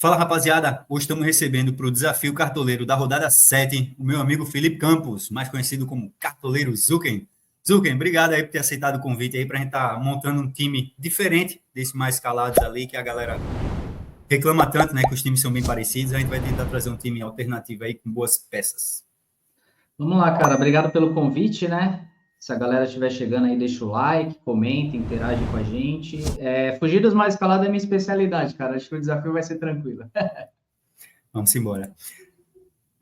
Fala, rapaziada. Hoje estamos recebendo para o desafio cartoleiro da rodada 7 o meu amigo Felipe Campos, mais conhecido como Cartoleiro Zuken. Zuken, obrigado aí por ter aceitado o convite aí para a gente estar montando um time diferente desse mais escalados ali, que a galera reclama tanto, né, que os times são bem parecidos. A gente vai tentar trazer um time alternativo aí com boas peças. Vamos lá, cara. Obrigado pelo convite, né? Se a galera estiver chegando aí, deixa o like, comenta, interage com a gente. Fugir dos mais escalados é minha especialidade, cara. Acho que o desafio vai ser tranquilo. Vamos embora.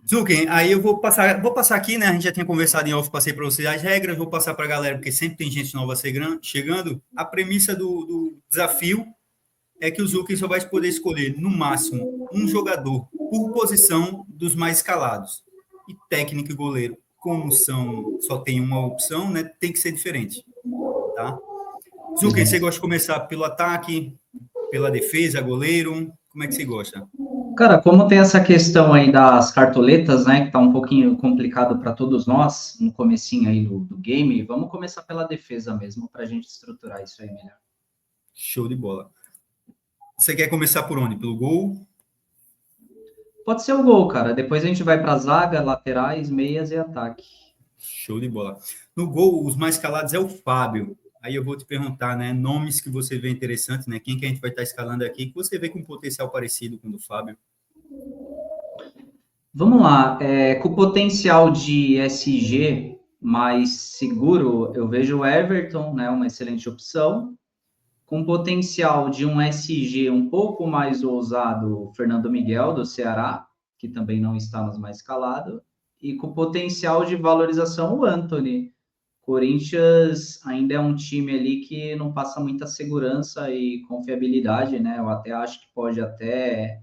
Zuken, aí eu vou passar aqui, né? A gente já tinha conversado em off, passei para vocês as regras, vou passar para a galera, porque sempre tem gente nova chegando. A premissa do desafio é que o Zuken só vai poder escolher, no máximo, um jogador por posição dos mais escalados. E técnico e goleiro, como só tem uma opção, né? Tem que ser diferente, tá? Zuken, você gosta de começar pelo ataque, pela defesa, goleiro? Como é que você gosta? Cara, como tem essa questão aí das cartoletas, né, que tá um pouquinho complicado para todos nós, no comecinho aí do game, vamos começar pela defesa mesmo, para a gente estruturar isso aí melhor. Show de bola. Você quer começar por onde? Pelo gol? Pode ser o gol, cara. Depois a gente vai para zaga, laterais, meias e ataque. Show de bola. No gol, os mais escalados é o Fábio. Aí eu vou te perguntar, né, nomes que você vê interessantes, né? Quem que a gente vai estar escalando aqui, que você vê com um potencial parecido com o do Fábio? Vamos lá, com potencial de SG mais seguro, eu vejo o Everton, né, uma excelente opção. Com potencial de um SG um pouco mais ousado, o Fernando Miguel, do Ceará, que também não está nos mais escalados. E com potencial de valorização, o Antony. Corinthians ainda é um time ali que não passa muita segurança e confiabilidade, né? Eu até acho que pode até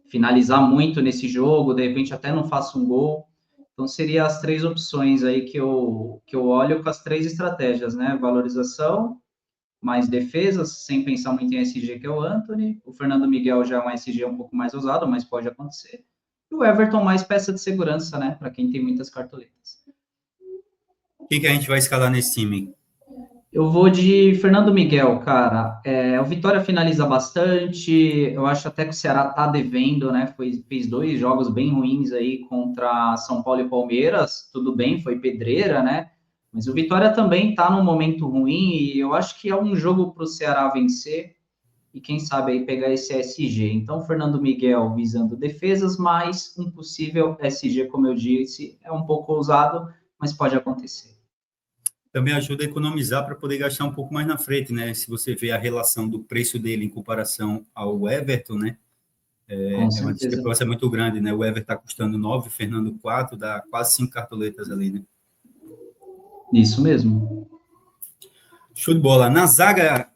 finalizar muito nesse jogo, de repente até não faça um gol. Então, seriam as três opções aí que eu olho com as três estratégias, né? Valorização, mais defesas, sem pensar muito em SG, que é o Antony. O Fernando Miguel já é um SG um pouco mais ousado, mas pode acontecer. E o Everton mais peça de segurança, né? Para quem tem muitas cartoletas. Quem que a gente vai escalar nesse time? Eu vou de Fernando Miguel, cara. O Vitória finaliza bastante. Eu acho até que o Ceará tá devendo, né? Fez dois jogos bem ruins aí contra São Paulo e Palmeiras. Tudo bem, foi pedreira, né? Mas o Vitória também tá num momento ruim e eu acho que é um jogo para o Ceará vencer e quem sabe aí pegar esse SG. Então, Fernando Miguel visando defesas, mas um possível SG, como eu disse, é um pouco ousado, mas pode acontecer. Também ajuda a economizar para poder gastar um pouco mais na frente, né? Se você vê a relação do preço dele em comparação ao Everton, né? Com É uma certeza. discrepância muito grande, né? O Everton está custando 9, o Fernando 4, dá quase 5 cartoletas ali, né? Isso mesmo. Show de bola. Na zaga,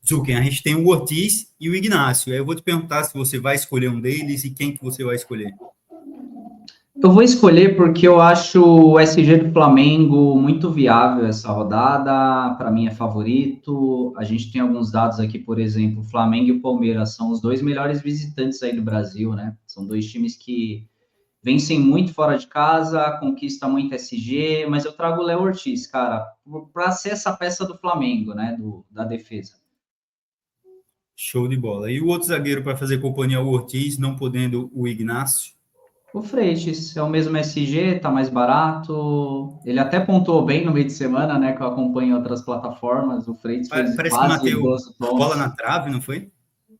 Zuken, a gente tem o Ortiz e o Ignacio. Aí eu vou te perguntar se você vai escolher um deles e quem que você vai escolher. Eu vou escolher porque eu acho o SG do Flamengo muito viável essa rodada. Para mim é favorito. A gente tem alguns dados aqui, por exemplo, o Flamengo e o Palmeiras são os dois melhores visitantes aí do Brasil, né? São dois times que vencem muito fora de casa, conquista muito SG, mas eu trago o Léo Ortiz, cara, para ser essa peça do Flamengo, né? Da defesa. Show de bola. E o outro zagueiro para fazer companhia ao Ortiz, não podendo o Ignacio? O Freitas é o mesmo SG, tá mais barato. Ele até pontuou bem no meio de semana, né? Que eu acompanho em outras plataformas. O Freitas fez Parece que quase bateu 12 a bola na pontos. trave, não foi?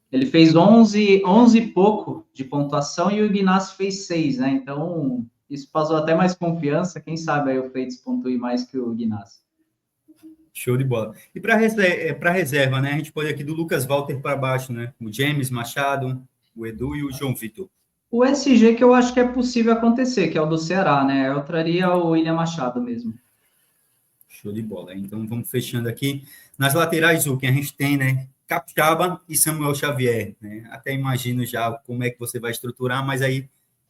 Ele fez 11 e pouco de pontuação e o Ignacio fez 6, né? Então, isso passou até mais confiança. Quem sabe aí o Freitas pontue mais que o Ignacio. Show de bola. E para reserva, né? A gente pode aqui do Lucas Walter para baixo, né? O James Machado, o Edu e o João Vitor. O SG que eu acho que é possível acontecer, que é o do Ceará, né? Eu traria o William Machado mesmo. Show de bola. Então vamos fechando aqui. Nas laterais, o que a gente tem, né? Capixaba e Samuel Xavier, né? Até imagino já como é que você vai estruturar, mas aí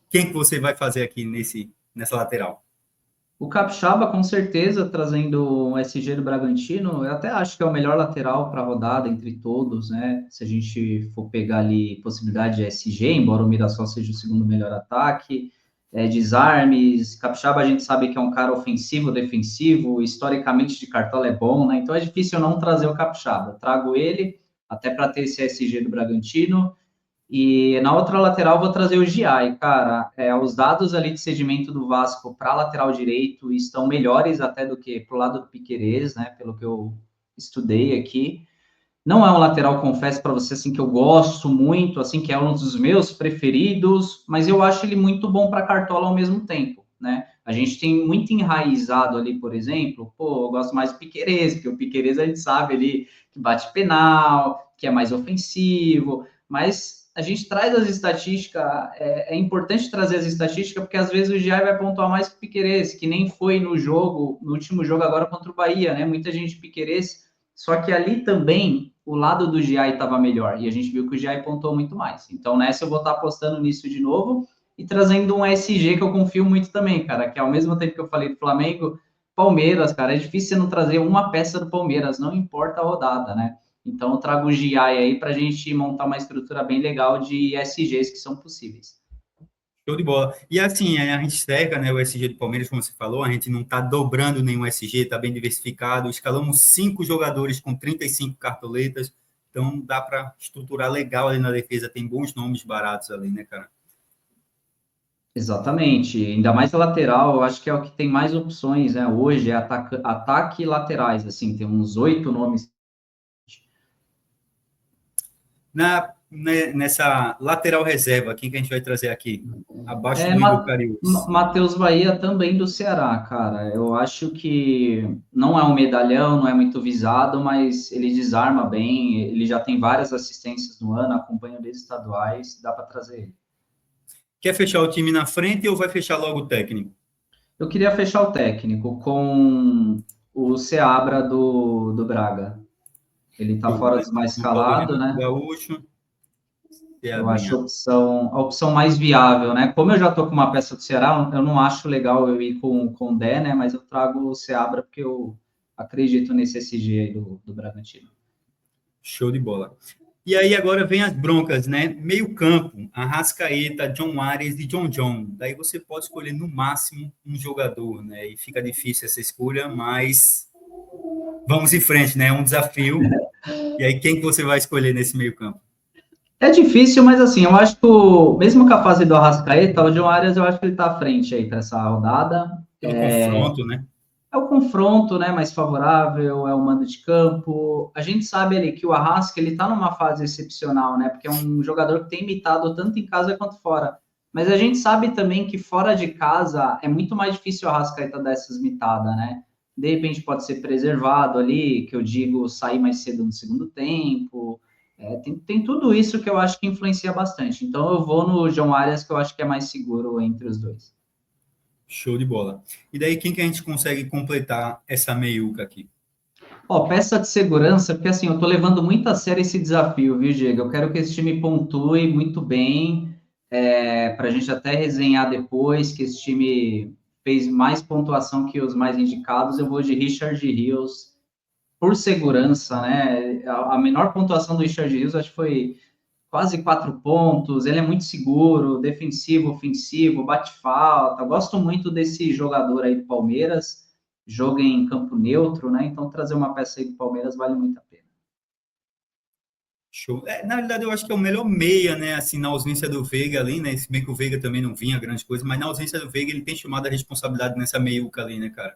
quem que você vai fazer aqui nessa lateral? O Capixaba, com certeza, trazendo um SG do Bragantino, eu até acho que é o melhor lateral para a rodada entre todos, né? Se a gente for pegar ali possibilidade de SG, embora o Mirassol seja o segundo melhor ataque, desarmes. Capixaba a gente sabe que é um cara ofensivo, defensivo, historicamente de cartola é bom, né? Então é difícil não trazer o Capixaba. Eu trago ele até para ter esse SG do Bragantino. E na outra lateral vou trazer o Giai, cara. Os dados ali de cedimento do Vasco para lateral direito estão melhores até do que para o lado do Piquerez, né? Pelo que eu estudei aqui. Não é um lateral, confesso para você, assim, que eu gosto muito, assim, que é um dos meus preferidos, mas eu acho ele muito bom para Cartola ao mesmo tempo, né? A gente tem muito enraizado ali, por exemplo, pô, eu gosto mais do Piquerez, porque o Piquerez a gente sabe ali que bate penal, que é mais ofensivo, mas a gente traz as estatísticas, é importante trazer as estatísticas, porque às vezes o Giai vai pontuar mais que o Piquerez, que nem foi no jogo, no último jogo agora contra o Bahia, né? Muita gente Piquerez, só que ali também o lado do Giai estava melhor, e a gente viu que o Giai pontuou muito mais. Então nessa eu vou estar apostando nisso de novo, e trazendo um SG que eu confio muito também, cara, que ao mesmo tempo que eu falei do Flamengo, Palmeiras, cara, é difícil você não trazer uma peça do Palmeiras, não importa a rodada, né? Então eu trago o Giai aí para a gente montar uma estrutura bem legal de SGs que são possíveis. Show de bola. E assim, a gente segue, né, o SG do Palmeiras, como você falou, a gente não está dobrando nenhum SG, está bem diversificado. Escalamos 5 jogadores com 35 cartoletas, então dá para estruturar legal ali na defesa, tem bons nomes baratos ali, né, cara? Exatamente, ainda mais a lateral, eu acho que é o que tem mais opções, né? Hoje é ataque e laterais, assim, tem uns 8 nomes. Nessa lateral reserva, quem que a gente vai trazer aqui? Abaixo É, do Igor Cariús. Matheus Bahia também do Ceará, cara. Eu acho que não é um medalhão, não é muito visado, mas ele desarma bem. Ele já tem várias assistências no ano, acompanha desde estaduais, dá para trazer ele. Quer fechar o time na frente ou vai fechar logo o técnico? Eu queria fechar o técnico com o Seabra do Braga. Ele tá fora dos mais Não falou escalados, Renato né? Gaúcho, Eu acho Seabrinha. a opção mais viável, né? Como eu já tô com uma peça do Ceará, eu não acho legal eu ir com o Dé, né? Mas eu trago o Seabra porque eu acredito nesse SG aí do Bragantino. Show de bola. E aí agora vem as broncas, né? Meio campo, Arrascaeta, John Ares e John John. Daí você pode escolher no máximo um jogador, né? E fica difícil essa escolha, mas vamos em frente, né? É um desafio. E aí quem que você vai escolher nesse meio campo? É difícil, mas assim, eu acho que mesmo com a fase do Arrascaeta, o John Arias, eu acho que ele tá à frente aí para essa rodada. Pelo confronto, né? É o confronto, né, mais favorável, é o mando de campo. A gente sabe ali que o Arrasca, ele tá numa fase excepcional, né, porque é um jogador que tem imitado tanto em casa quanto fora. Mas a gente sabe também que fora de casa é muito mais difícil o Arrascaeta dar essas mitadas, né? De repente pode ser preservado ali, que eu digo sair mais cedo no segundo tempo. Tem tudo isso que eu acho que influencia bastante. Então eu vou no João Arias, que eu acho que é mais seguro entre os dois. Show de bola. E daí quem que a gente consegue completar essa meiuca aqui? Ó, peça de segurança, porque assim, eu tô levando muito a sério esse desafio, viu, Diego? Eu quero que esse time pontue muito bem, para a gente até resenhar depois, que esse time fez mais pontuação que os mais indicados. Eu vou de Richard Rios por segurança, né? A menor pontuação do Richard Rios, acho que foi quase 4 pontos. Ele é muito seguro, defensivo, ofensivo, bate falta. Gosto muito desse jogador aí do Palmeiras. Joga em campo neutro, né? Então trazer uma peça aí do Palmeiras vale muito a pena. Show. Na realidade, eu acho que é o melhor meia, né? Assim, na ausência do Veiga ali, né? Se bem que o Veiga também não vinha grande coisa, mas na ausência do Veiga, ele tem chamado a responsabilidade nessa meiuca ali, né, cara?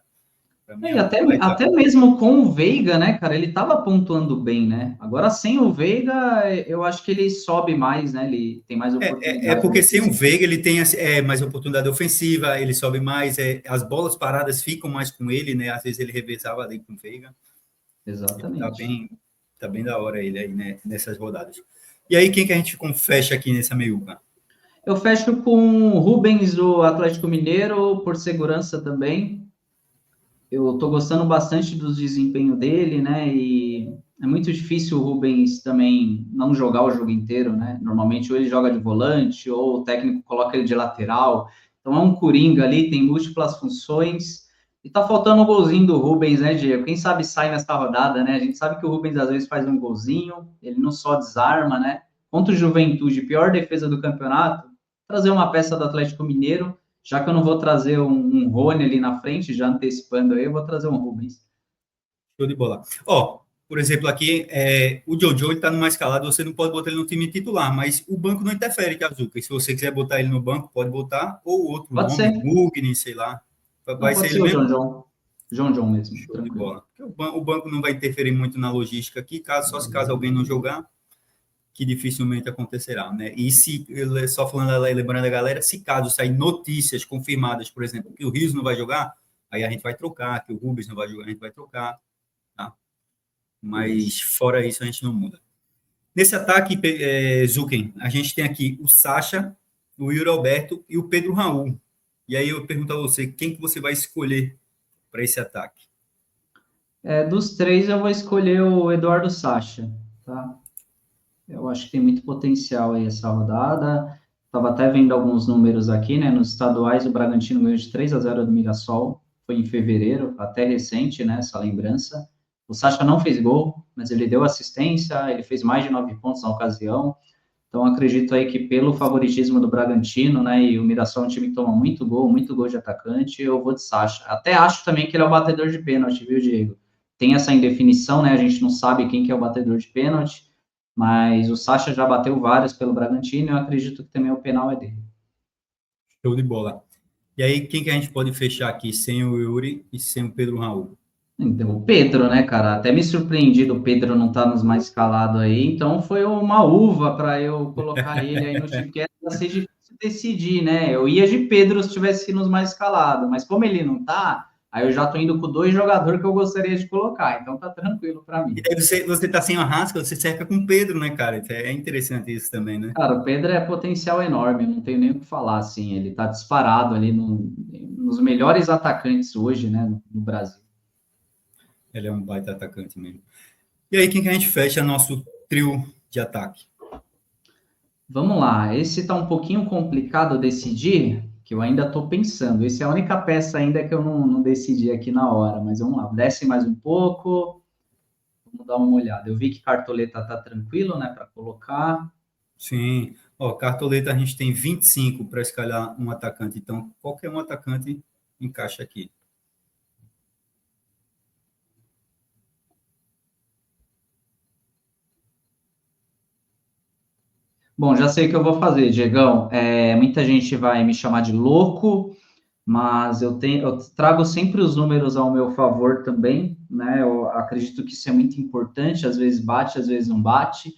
Pra mim E é um até, baita. até mesmo com o Veiga, né, cara, ele tava pontuando bem, né? Agora sem o Veiga, eu acho que ele sobe mais, né? Ele tem mais É oportunidade porque nesse sem o sentido. Veiga, ele tem mais oportunidade ofensiva, ele sobe mais, as bolas paradas ficam mais com ele, né? Às vezes ele revezava ali com o Veiga. Ele Exatamente. tá bem da hora ele aí, né? Nessas rodadas. E aí, quem que a gente fecha aqui nessa meiuca? Eu fecho com o Rubens do Atlético Mineiro, por segurança também. Eu estou gostando bastante do desempenho dele, né? E é muito difícil o Rubens também não jogar o jogo inteiro, né? Normalmente ou ele joga de volante, ou o técnico coloca ele de lateral. Então é um coringa ali, tem múltiplas funções. E tá faltando um golzinho do Rubens, né, Diego? Quem sabe sai nessa rodada, né? A gente sabe que o Rubens às vezes faz um golzinho, ele não só desarma, né? Contra o Juventude, pior defesa do campeonato, trazer uma peça do Atlético Mineiro, já que eu não vou trazer um Rony ali na frente, já antecipando aí, eu vou trazer um Rubens. Show de bola. Ó, por exemplo, aqui, o Jojo ele tá numa escalada, você não pode botar ele no time titular, mas o banco não interfere, Kazuca. E se você quiser botar ele no banco, pode botar, ou outro Pode nome, ser. Mugni, sei lá. Não, Vai pode ser ser ele o mesmo? John John. John John mesmo, Show de tranquilo. bola. Porque o banco não vai interferir muito na logística aqui, só se caso alguém não jogar, que dificilmente acontecerá, né? E se, só falando, lembrando a galera, se caso sair notícias confirmadas, por exemplo, que o Rios não vai jogar, aí a gente vai trocar, que o Rubens não vai jogar, a gente vai trocar, tá? Beleza. Mas fora isso, a gente não muda. Nesse ataque, Zuken, a gente tem aqui o Sacha, o Yuri Alberto e o Pedro Raul. E aí eu pergunto a você, quem que você vai escolher para esse ataque? Dos três, eu vou escolher o Eduardo Sacha, tá? Eu acho que tem muito potencial aí essa rodada. Estava até vendo alguns números aqui, né? Nos estaduais, o Bragantino ganhou de 3-0 do Mirassol. Foi em fevereiro, até recente, né? Essa lembrança. O Sacha não fez gol, mas ele deu assistência, ele fez mais de 9 pontos na ocasião. Então, acredito aí que pelo favoritismo do Bragantino, né? E o Mirassol é um time que toma muito gol de atacante, eu vou de Sacha. Até acho também que ele é o batedor de pênalti, viu, Diego? Tem essa indefinição, né? A gente não sabe quem que é o batedor de pênalti, mas o Sacha já bateu vários pelo Bragantino e eu acredito que também o penal é dele. Show de bola. E aí, quem que a gente pode fechar aqui sem o Yuri e sem o Pedro Raul? Então, o Pedro, né, cara? Até me surpreendi do Pedro não estar nos mais escalados aí, então foi uma uva para eu colocar ele aí no time, que ia ser difícil decidir, né? Eu ia de Pedro se tivesse nos mais escalados, mas como ele não tá, aí eu já tô indo com dois jogadores que eu gostaria de colocar, então tá tranquilo para E mim. daí você tá sem o Arrasca, você cerca com o Pedro, né, cara? É interessante isso também, né? Cara, o Pedro é potencial enorme, não tenho nem o que falar, assim, ele tá disparado ali nos melhores atacantes hoje, né, no Brasil. Ele é um baita atacante mesmo. E aí, quem que a gente fecha nosso trio de ataque? Vamos lá, esse tá um pouquinho complicado decidir, que eu ainda estou pensando. Essa é a única peça ainda que eu não decidi aqui na hora, mas vamos lá, desce mais um pouco, vamos dar uma olhada. Eu vi que cartoleta tá tranquilo, né, para colocar. Sim. Ó, cartoleta a gente tem 25 para escalar um atacante, então qualquer um atacante encaixa aqui. Bom, já sei o que eu vou fazer, Diegão. Muita gente vai me chamar de louco, mas eu trago sempre os números ao meu favor também, né? Eu acredito que isso é muito importante, às vezes bate, às vezes não bate.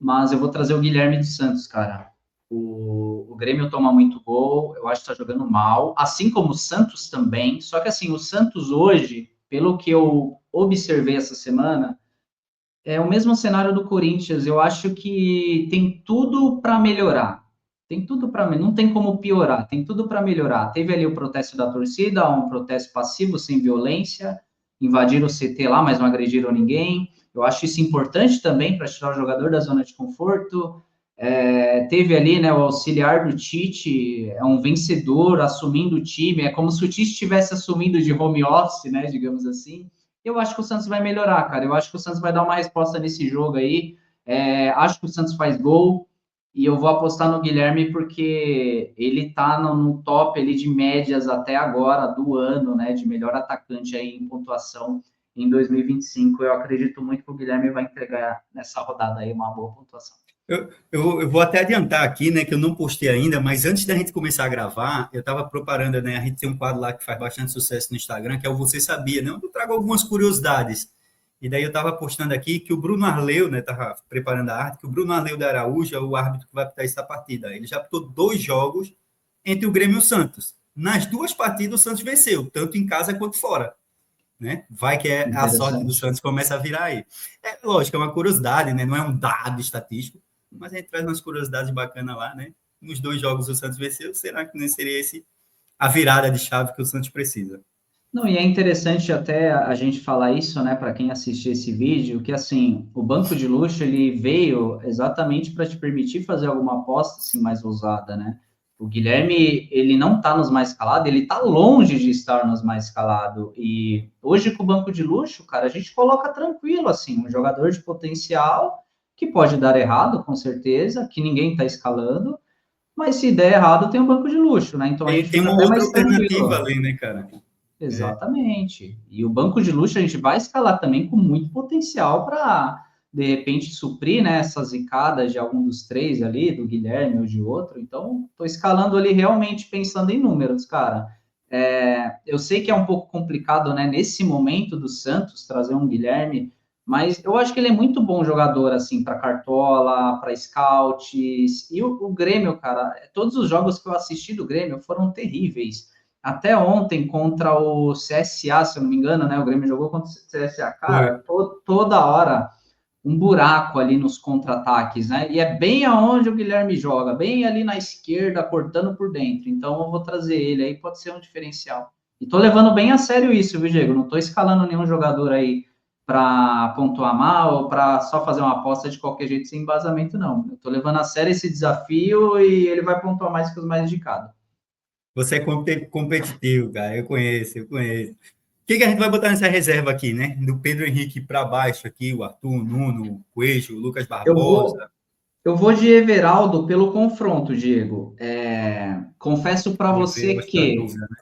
Mas eu vou trazer o Guilherme dos Santos, cara. O Grêmio toma muito gol, eu acho que está jogando mal, assim como o Santos também. Só que assim, o Santos hoje, pelo que eu observei essa semana, é o mesmo cenário do Corinthians. Eu acho que tem tudo para melhorar. Tem tudo para não tem como piorar, tem tudo para melhorar. Teve ali o protesto da torcida, um protesto passivo, sem violência, invadiram o CT lá, mas não agrediram ninguém. Eu acho isso importante também para tirar o jogador da zona de conforto. Teve ali, né, o auxiliar do Tite, é um vencedor assumindo o time, é como se o Tite estivesse assumindo de home office, né, digamos assim. Eu acho que o Santos vai melhorar, cara. Eu acho que o Santos vai dar uma resposta nesse jogo aí. Acho que o Santos faz gol e eu vou apostar no Guilherme porque ele tá no top ali de médias até agora do ano, né, de melhor atacante aí em pontuação em 2025. Eu acredito muito que o Guilherme vai entregar nessa rodada aí uma boa pontuação. Eu vou até adiantar aqui, né, que eu não postei ainda, mas antes da gente começar a gravar, eu estava preparando, né, a gente tem um quadro lá que faz bastante sucesso no Instagram, que é o Você Sabia, né, onde eu trago algumas curiosidades. E daí eu estava postando aqui que o Bruno Arleu, né, estava preparando a arte, que o Bruno Arleu da Araújo é o árbitro que vai apitar essa partida. Ele já apitou 2 jogos entre o Grêmio e o Santos. Nas 2 partidas o Santos venceu, tanto em casa quanto fora. Né? Vai que a sorte do Interessante. Santos começa a virar aí. É lógico, é uma curiosidade, né? Não é um dado estatístico, mas a gente traz umas curiosidades bacanas lá, né? Nos 2 jogos o Santos venceu, será que não seria esse a virada de chave que o Santos precisa? Não, e é interessante até a gente falar isso, né, para quem assistir esse vídeo, que assim, o banco de luxo ele veio exatamente para te permitir fazer alguma aposta assim mais ousada, né? O Guilherme, ele não está nos mais escalados, ele está longe de estar nos mais escalados. E hoje com o banco de luxo, cara, a gente coloca tranquilo assim, um jogador de potencial que pode dar errado, com certeza, que ninguém está escalando, mas se der errado, tem um banco de luxo, né? Então a gente Tem fica uma até outra mais alternativa tranquilo. ali, né, cara? Exatamente. E o banco de luxo a gente vai escalar também com muito potencial para, de repente, suprir, né, essas zicadas de algum dos três ali, do Guilherme ou de outro. Então, estou escalando ali realmente pensando em números, cara. Eu sei que é um pouco complicado, né, nesse momento do Santos trazer um Guilherme, mas eu acho que ele é muito bom jogador, assim, para Cartola, para Scouts. E o Grêmio, cara, todos os jogos que eu assisti do Grêmio foram terríveis. Até ontem contra o CSA, se eu não me engano, né? O Grêmio jogou contra o CSA, Foi. cara, toda hora um buraco ali nos contra-ataques, né? E é bem aonde o Guilherme joga, bem ali na esquerda, cortando por dentro. Então eu vou trazer ele aí, pode ser um diferencial. E tô levando bem a sério isso, viu, Diego? Não tô escalando nenhum jogador aí para pontuar mal ou para só fazer uma aposta de qualquer jeito sem embasamento, não. Eu tô levando a sério esse desafio e ele vai pontuar mais que os mais indicados. Você é competitivo, cara. Eu conheço, eu conheço. O que a gente vai botar nessa reserva aqui, né? Do Pedro Henrique para baixo aqui, o Arthur, o Nuno, o Coelho, o Lucas Eu vou, Barbosa. Eu vou de Everaldo pelo confronto, Diego. Confesso para O EV, eu você acho que tá que dúvida, né?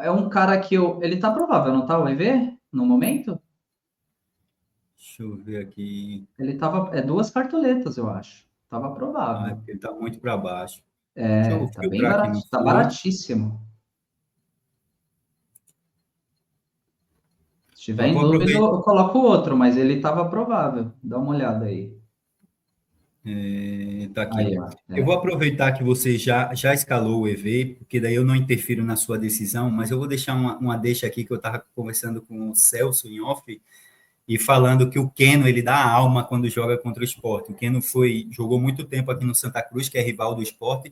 é um cara que eu. Ele tá provável, não tá, o EV? No momento? Deixa eu ver aqui. Ele tava. É duas cartoletas, eu acho. Tava Ah, é provável. porque ele tá muito para baixo. Deixa eu Tá bem filtrar aqui barato, no tá Flu. baratíssimo. Se tiver Ó, em vou dúvida, aproveitar. eu coloco outro, mas ele tava provável. Dá uma olhada aí. Tá aqui. Aí, ó. Eu vou aproveitar que você já escalou o EV, porque daí eu não interfiro na sua decisão, mas eu vou deixar uma deixa aqui que eu estava conversando com o Celso em off e falando que o Keno ele dá alma quando joga contra o Sport. O Keno jogou muito tempo aqui no Santa Cruz, que é rival do Sport,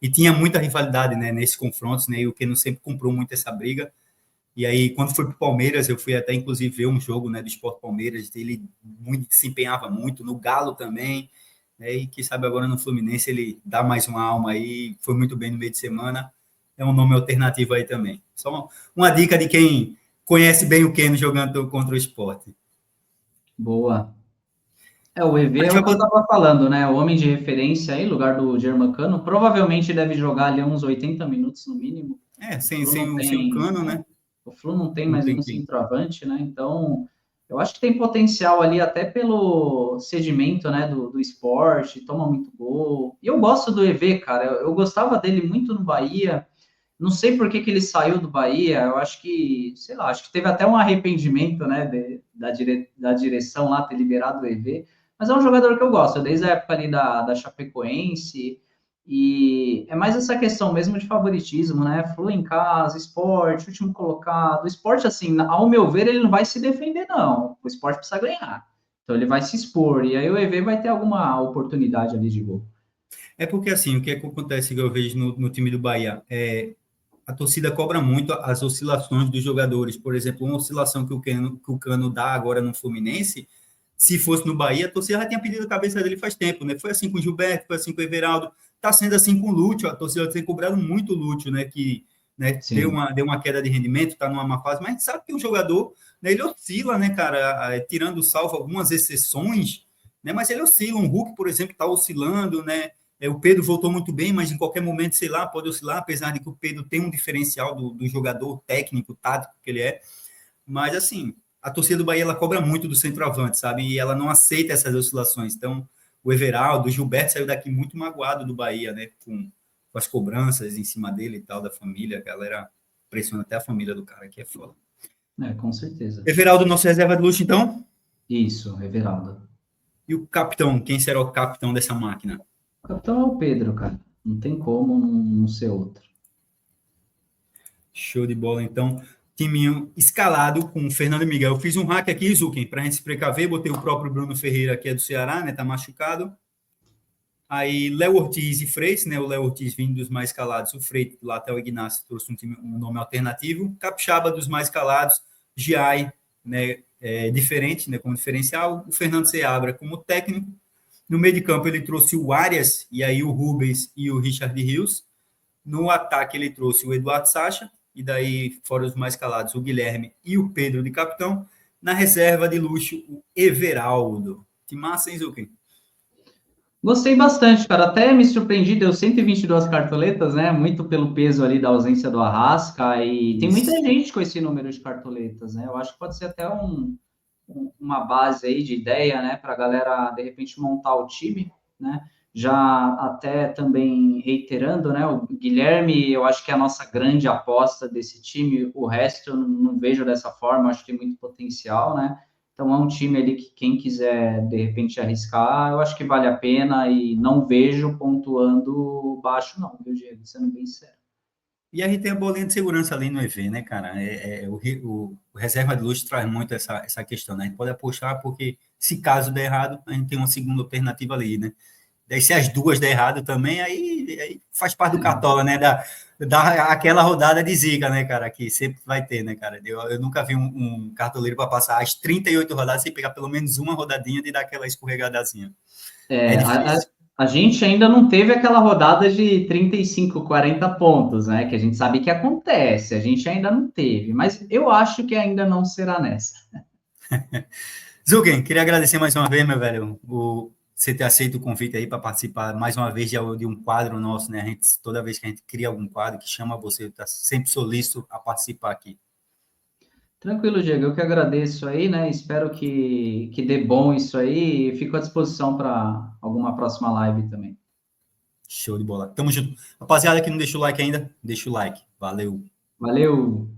e tinha muita rivalidade, né, nesses confrontos, né, e o Keno sempre comprou muito essa briga. E aí, quando foi para o Palmeiras, eu fui até inclusive ver um jogo, né, do Sport Palmeiras, ele se empenhava muito, no Galo também, né, e quem sabe agora no Fluminense ele dá mais uma alma aí, foi muito bem no meio de semana, é um nome alternativo aí também. Só uma dica de quem conhece bem o Keno jogando contra o Sport. Boa. O EV A é gente o vai que eu botar, estava falando, né? O homem de referência aí, lugar do Germancano, provavelmente deve jogar ali uns 80 minutos no mínimo. O Flu não sem o tem, Cano, né? o Flu não tem Não mais tem nenhum quem. centroavante, né? Então, eu acho que tem potencial ali até pelo sedimento, né, do esporte, toma muito gol. E eu gosto do EV, cara. Eu gostava dele muito no Bahia. Não sei por que que ele saiu do Bahia. Eu acho que, sei lá, acho que teve até um arrependimento, né, da direção lá ter liberado o EV. Mas é um jogador que eu gosto, desde a época ali da Chapecoense. E é mais essa questão mesmo de favoritismo, né? Flu em casa, esporte, último colocado. O esporte, assim, ao meu ver, ele não vai se defender, não. O esporte precisa ganhar. Então ele vai se expor. E aí o EV vai ter alguma oportunidade ali de gol. É porque assim, o que, é que acontece que eu vejo no time do Bahia? A torcida cobra muito as oscilações dos jogadores. Por exemplo, uma oscilação que o Cano dá agora no Fluminense, se fosse no Bahia, a torcida já tinha pedido a cabeça dele faz tempo, né? Foi assim com o Gilberto, foi assim com o Everaldo, está sendo assim com o Lúcio, a torcida tem cobrado muito o Lúcio, né? Que, né, Sim, deu uma queda de rendimento, está numa má fase, mas a gente sabe que o jogador, né, ele oscila, né, cara? Tirando salvo algumas exceções, né? Mas ele oscila. Um Hulk, por exemplo, está oscilando, né? O Pedro voltou muito bem, mas em qualquer momento, sei lá, pode oscilar, apesar de que o Pedro tem um diferencial do jogador técnico, tático que ele é. Mas, assim, a torcida do Bahia, ela cobra muito do centroavante, sabe? E ela não aceita essas oscilações. Então, o Everaldo, o Gilberto saiu daqui muito magoado do Bahia, né? Com as cobranças em cima dele e tal, da família. A galera pressiona até a família do cara, que é foda. com certeza. Everaldo, nosso reserva de luxo, então? Isso, Everaldo. E o capitão? Quem será o capitão dessa máquina? O capitão é o Pedro, cara. Não tem como não ser outro. Show de bola, então. Timinho escalado com o Fernando Miguel. Eu fiz um hack aqui, Zuken, para a gente se precaver. Botei o próprio Bruno Ferreira, que é do Ceará, né? Tá machucado. Aí Léo Ortiz e Freitas, né? O Léo Ortiz vindo dos mais escalados. O Freitas, lá até o Ignacio, trouxe um nome alternativo. Capixaba dos mais escalados. Giai, né? Diferente, né? Como diferencial. O Fernando Seabra como técnico. No meio de campo ele trouxe o Arias, e aí o Rubens e o Richard Rios. No ataque, ele trouxe o Eduardo Sacha, e daí, fora os mais calados, o Guilherme e o Pedro de capitão. Na reserva de luxo, o Everaldo. Que massa, hein, Zuken? Gostei bastante, cara. Até me surpreendi, deu 122 cartoletas, né? Muito pelo peso ali da ausência do Arrasca. E tem muita Isso. gente com esse número de cartoletas, né? Eu acho que pode ser até uma base aí de ideia, né? Para a galera, de repente, montar o time, né? Já até também reiterando, né? O Guilherme, eu acho que é a nossa grande aposta desse time. O resto eu não vejo dessa forma, acho que tem muito potencial, né? Então é um time ali que quem quiser de repente arriscar, eu acho que vale a pena e não vejo pontuando baixo, não, viu, Diego? Sendo bem sério. E a gente tem a bolinha de segurança ali no EV, né, cara? O reserva de luxo traz muito essa questão, né? A gente pode apostar porque, se caso der errado, a gente tem uma segunda alternativa ali, né? Daí, se as duas der errado também, aí faz parte do Cartola, né? Da aquela rodada de zica, né, cara? Que sempre vai ter, né, cara? Eu nunca vi um cartoleiro para passar as 38 rodadas sem pegar pelo menos uma rodadinha de dar aquela escorregadazinha. É É, difícil. a gente ainda não teve aquela rodada de 35, 40 pontos, né? Que a gente sabe que acontece, a gente ainda não teve, mas eu acho que ainda não será nessa. Zugen, queria agradecer mais uma vez, meu velho, você ter aceito o convite aí para participar mais uma vez de um quadro nosso, né? Toda vez que a gente cria algum quadro que chama você, está sempre solícito a participar aqui. Tranquilo, Diego, eu que agradeço aí, né? Espero que dê bom isso aí e fico à disposição para alguma próxima live também. Show de bola. Tamo junto. Rapaziada que não deixou o like ainda, deixa o like. Valeu. Valeu!